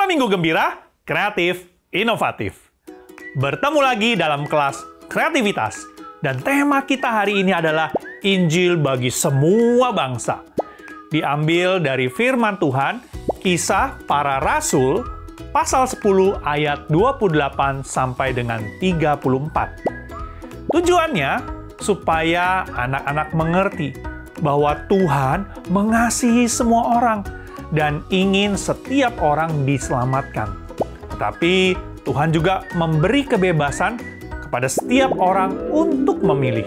Malam Minggu Gembira, kreatif, inovatif. Bertemu lagi dalam kelas kreativitas. Dan tema kita hari ini adalah Injil bagi semua bangsa. Diambil dari firman Tuhan, Kisah Para Rasul, pasal 10 ayat 28 sampai dengan 34. Tujuannya supaya anak-anak mengerti bahwa Tuhan mengasihi semua orang dan ingin setiap orang diselamatkan. Tetapi Tuhan juga memberi kebebasan kepada setiap orang untuk memilih.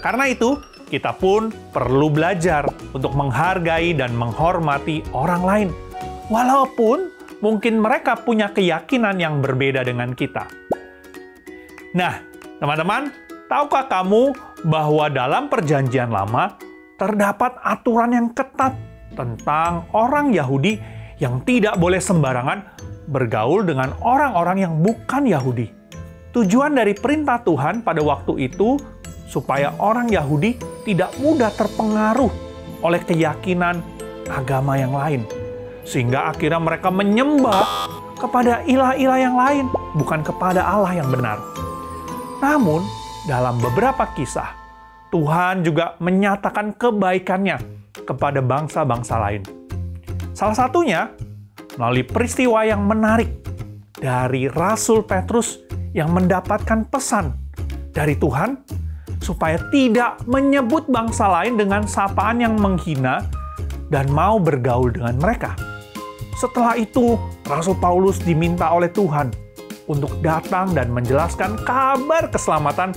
Karena itu, kita pun perlu belajar untuk menghargai dan menghormati orang lain, walaupun mungkin mereka punya keyakinan yang berbeda dengan kita. Nah, teman-teman, tahukah kamu bahwa dalam Perjanjian Lama terdapat aturan yang ketat tentang orang Yahudi yang tidak boleh sembarangan bergaul dengan orang-orang yang bukan Yahudi? Tujuan dari perintah Tuhan pada waktu itu supaya orang Yahudi tidak mudah terpengaruh oleh keyakinan agama yang lain. Sehingga akhirnya mereka menyembah kepada ilah-ilah yang lain, bukan kepada Allah yang benar. Namun, dalam beberapa kisah, Tuhan juga menyatakan kebaikannya kepada bangsa-bangsa lain. Salah satunya melalui peristiwa yang menarik dari Rasul Petrus yang mendapatkan pesan dari Tuhan supaya tidak menyebut bangsa lain dengan sapaan yang menghina dan mau bergaul dengan mereka. Setelah itu, Rasul Paulus diminta oleh Tuhan untuk datang dan menjelaskan kabar keselamatan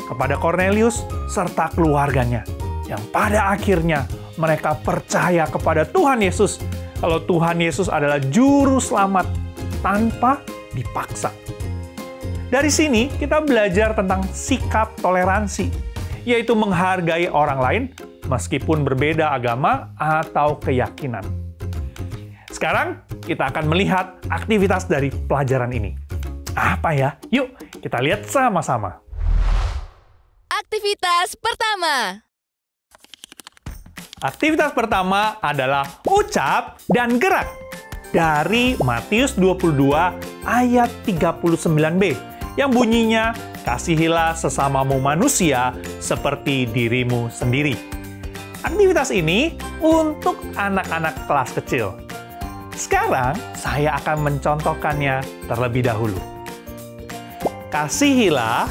kepada Kornelius serta keluarganya, yang pada akhirnya mereka percaya kepada Tuhan Yesus kalau Tuhan Yesus adalah juru selamat tanpa dipaksa. Dari sini kita belajar tentang sikap toleransi, yaitu menghargai orang lain meskipun berbeda agama atau keyakinan. Sekarang kita akan melihat aktivitas dari pelajaran ini. Apa ya? Yuk kita lihat sama-sama. Aktivitas pertama. Aktivitas pertama adalah ucap dan gerak dari Matius 22 ayat 39b yang bunyinya, kasihilah sesamamu manusia seperti dirimu sendiri. Aktivitas ini untuk anak-anak kelas kecil. Sekarang saya akan mencontohkannya terlebih dahulu. Kasihilah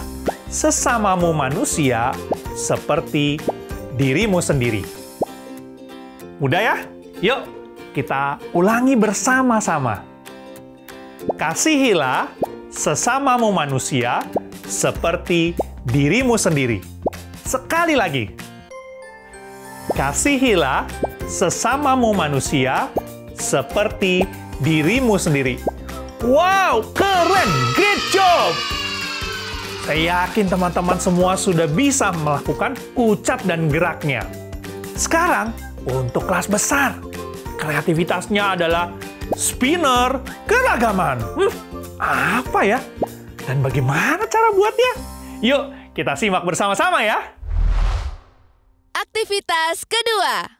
sesamamu manusia seperti dirimu sendiri. Mudah ya? Yuk, kita ulangi bersama-sama. Kasihilah sesamamu manusia seperti dirimu sendiri. Sekali lagi. Kasihilah sesamamu manusia seperti dirimu sendiri. Wow, keren! Great job! Saya yakin teman-teman semua sudah bisa melakukan ucap dan geraknya. Sekarang, untuk kelas besar, kreativitasnya adalah spinner keragaman. Apa ya? Dan bagaimana cara buatnya? Yuk, kita simak bersama-sama ya. Aktivitas kedua.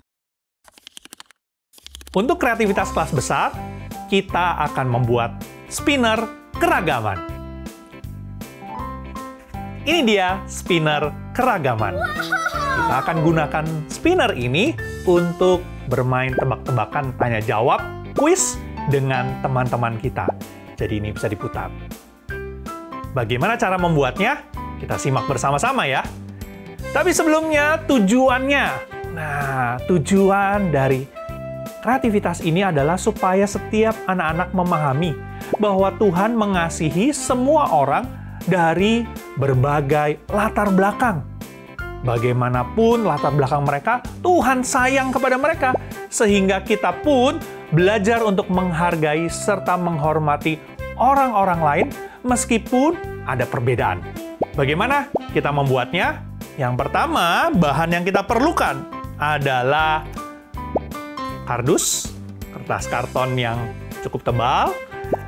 Untuk kreativitas kelas besar, kita akan membuat spinner keragaman. Ini dia spinner keragaman. Kita akan gunakan spinner ini untuk bermain tebak-tebakan tanya jawab, kuis dengan teman-teman kita. Jadi ini bisa diputar. Bagaimana cara membuatnya? Kita simak bersama-sama ya. Tapi sebelumnya tujuannya. Nah, tujuan dari kreativitas ini adalah supaya setiap anak-anak memahami bahwa Tuhan mengasihi semua orang dari berbagai latar belakang. Bagaimanapun latar belakang mereka, Tuhan sayang kepada mereka. Sehingga kita pun belajar untuk menghargai serta menghormati orang-orang lain meskipun ada perbedaan. Bagaimana kita membuatnya? Yang pertama, bahan yang kita perlukan adalah kardus, kertas karton yang cukup tebal.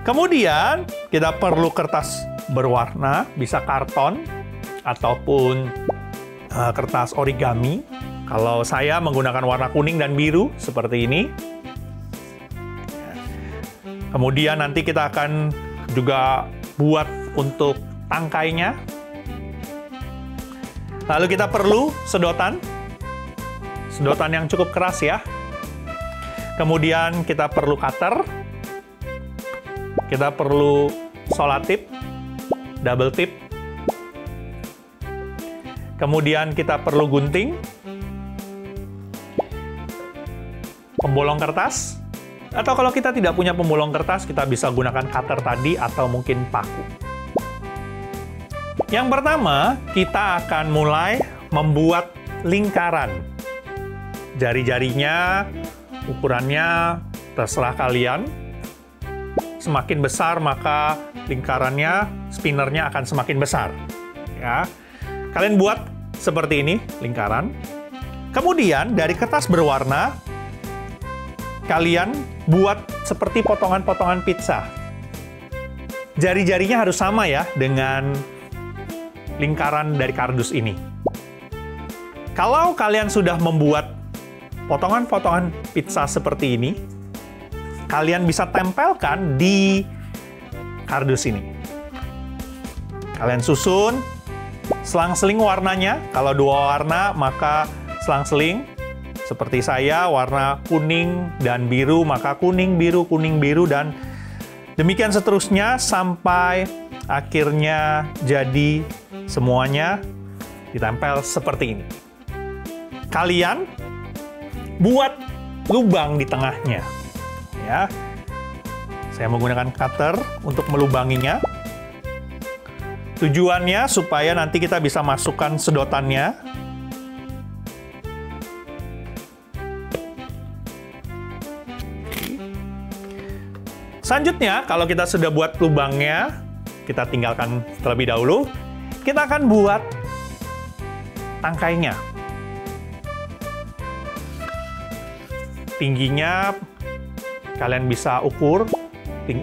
Kemudian kita perlu kertas berwarna, bisa karton ataupun kertas origami. Kalau saya menggunakan warna kuning dan biru seperti ini. Kemudian nanti kita akan juga buat untuk tangkainya. Lalu kita perlu sedotan. Sedotan yang cukup keras ya. Kemudian kita perlu cutter. Kita perlu solatip, double tip. Kemudian kita perlu gunting, pembolong kertas, atau kalau kita tidak punya pembolong kertas, kita bisa gunakan cutter tadi atau mungkin paku. Yang pertama, kita akan mulai membuat lingkaran. Jari-jarinya, ukurannya terserah kalian. Semakin besar, maka lingkarannya, spinnernya akan semakin besar. Ya. Kalian buat seperti ini, lingkaran. Kemudian, dari kertas berwarna, kalian buat seperti potongan-potongan pizza. Jari-jarinya harus sama ya, dengan lingkaran dari kardus ini. Kalau kalian sudah membuat potongan-potongan pizza seperti ini, kalian bisa tempelkan di kardus ini. Kalian susun, selang-seling warnanya. Kalau 2 warna, maka selang-seling. Seperti saya, warna kuning dan biru, maka kuning, biru, dan demikian seterusnya sampai akhirnya jadi semuanya ditempel seperti ini. Kalian buat lubang di tengahnya. Ya. Saya menggunakan cutter untuk melubanginya. Tujuannya supaya nanti kita bisa masukkan sedotannya. Selanjutnya, kalau kita sudah buat lubangnya, kita tinggalkan terlebih dahulu. Kita akan buat tangkainya. Tingginya kalian bisa ukur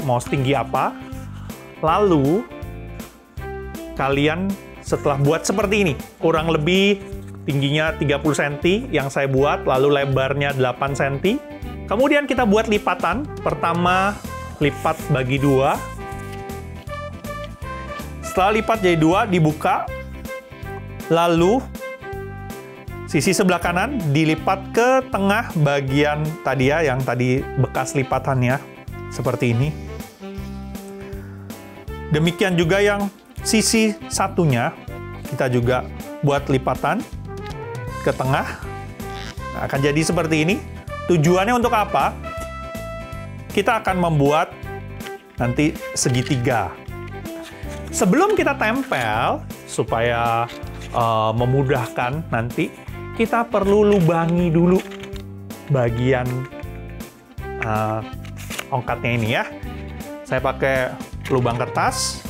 mau setinggi apa. Lalu kalian setelah buat seperti ini, kurang lebih tingginya 30 cm yang saya buat, lalu lebarnya 8 cm. Kemudian kita buat lipatan. Pertama, lipat bagi 2. Setelah lipat jadi 2, dibuka. Lalu sisi sebelah kanan dilipat ke tengah bagian tadi ya, yang tadi bekas lipatannya, seperti ini. Demikian juga yang sisi satunya, kita juga buat lipatan ke tengah. Nah, akan jadi seperti ini. Tujuannya untuk apa? Kita akan membuat nanti segitiga. Sebelum kita tempel, supaya memudahkan nanti, kita perlu lubangi dulu bagian ongkatnya ini ya. Saya pakai lubang kertas.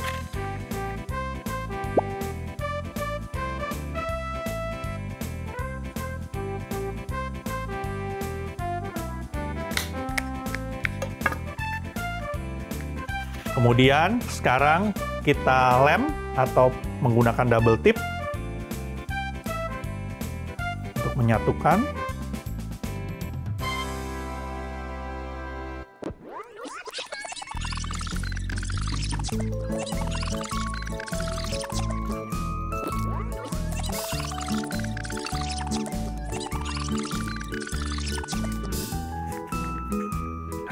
Kemudian sekarang kita lem atau menggunakan double tip untuk menyatukan.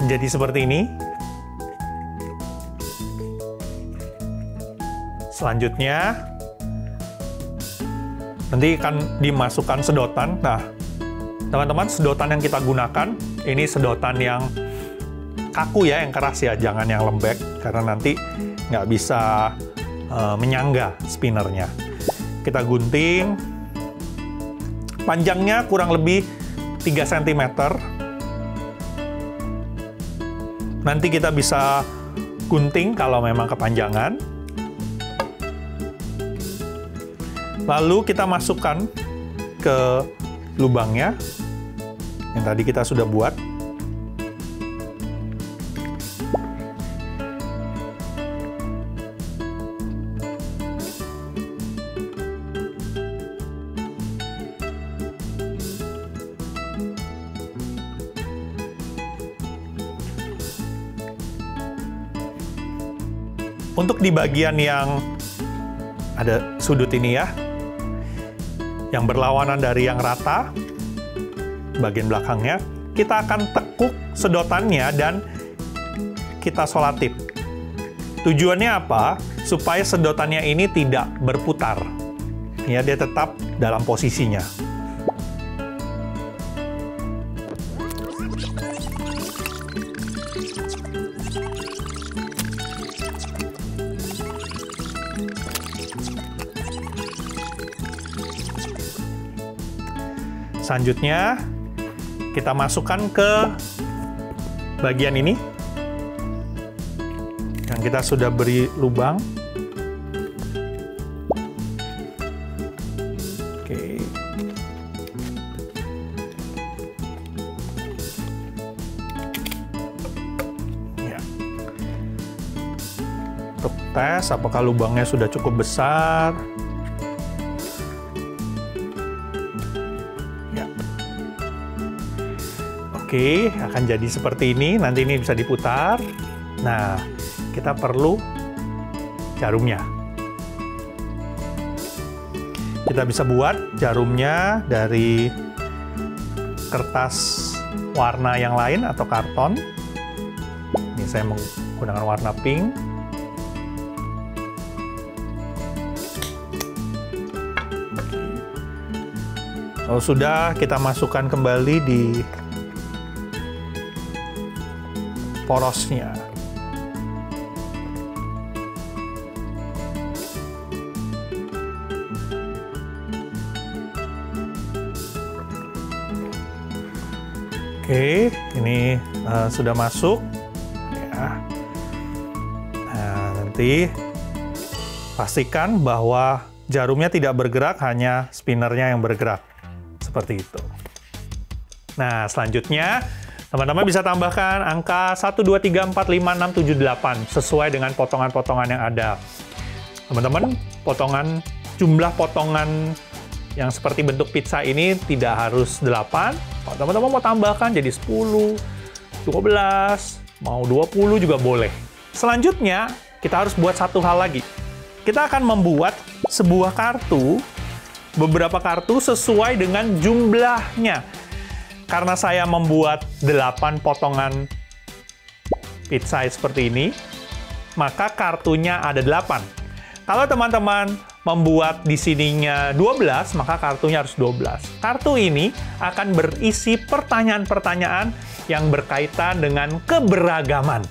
Jadi seperti ini. Selanjutnya, nanti akan dimasukkan sedotan. Nah, teman-teman, sedotan yang kita gunakan, ini sedotan yang kaku ya, yang keras ya, jangan yang lembek, karena nanti nggak bisa menyangga spinnernya. Kita gunting, panjangnya kurang lebih 3 cm. Nanti kita bisa gunting kalau memang kepanjangan. Lalu kita masukkan ke lubangnya yang tadi kita sudah buat. untuk di bagian yang ada sudut ini ya, yang berlawanan dari yang rata, bagian belakangnya, kita akan tekuk sedotannya dan kita solatip. Tujuannya apa? Supaya sedotannya ini tidak berputar. Ya, dia tetap dalam posisinya. Selanjutnya, kita masukkan ke bagian ini yang kita sudah beri lubang. Oke. Ya. Untuk tes apakah lubangnya sudah cukup besar. Oke, akan jadi seperti ini. Nanti ini bisa diputar. Nah, kita perlu jarumnya. Kita bisa buat jarumnya dari kertas warna yang lain atau karton. Ini saya menggunakan warna pink. Kalau sudah, kita masukkan kembali di porosnya. Oke, ini sudah masuk. Ya. Nah, nanti pastikan bahwa jarumnya tidak bergerak, hanya spinnernya yang bergerak. Seperti itu. Nah, selanjutnya teman-teman bisa tambahkan angka 1, 2, 3, 4, 5, 6, 7, 8 sesuai dengan potongan-potongan yang ada. Teman-teman, jumlah potongan yang seperti bentuk pizza ini tidak harus 8. Kalau teman-teman mau tambahkan jadi 10, 12, mau 20 juga boleh. Selanjutnya, kita harus buat satu hal lagi. Kita akan membuat sebuah kartu, beberapa kartu sesuai dengan jumlahnya. Karena saya membuat 8 potongan pizza seperti ini, maka kartunya ada 8. Kalau teman-teman membuat di sininya 12, maka kartunya harus 12. Kartu ini akan berisi pertanyaan-pertanyaan yang berkaitan dengan keberagaman.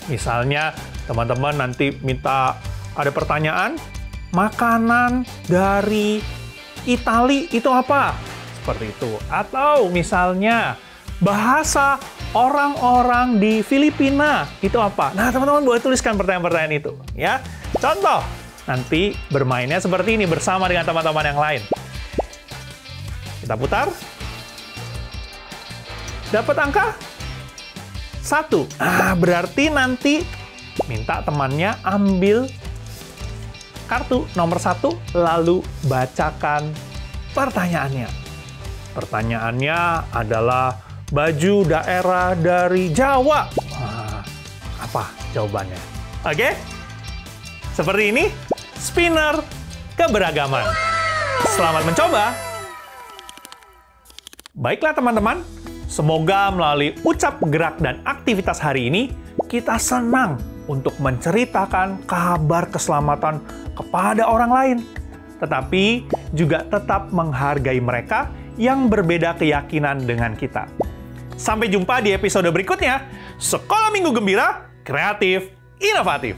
Misalnya, teman-teman nanti minta ada pertanyaan, makanan dari Itali itu apa? Seperti itu. Atau misalnya bahasa orang-orang di Filipina itu apa? Nah, teman-teman boleh tuliskan pertanyaan-pertanyaan itu, ya. Contoh, nanti bermainnya seperti ini bersama dengan teman-teman yang lain. Kita putar. Dapat angka 1. Nah, berarti nanti minta temannya ambil kartu nomor 1 lalu bacakan pertanyaannya. Pertanyaannya adalah baju daerah dari Jawa. Nah, apa jawabannya? Oke? Seperti ini, spinner keberagaman. Selamat mencoba! Baiklah teman-teman, semoga melalui ucap gerak dan aktivitas hari ini, kita senang untuk menceritakan kabar keselamatan kepada orang lain. Tetapi juga tetap menghargai mereka yang berbeda keyakinan dengan kita. Sampai jumpa di episode berikutnya. Sekolah Minggu Gembira, kreatif, inovatif.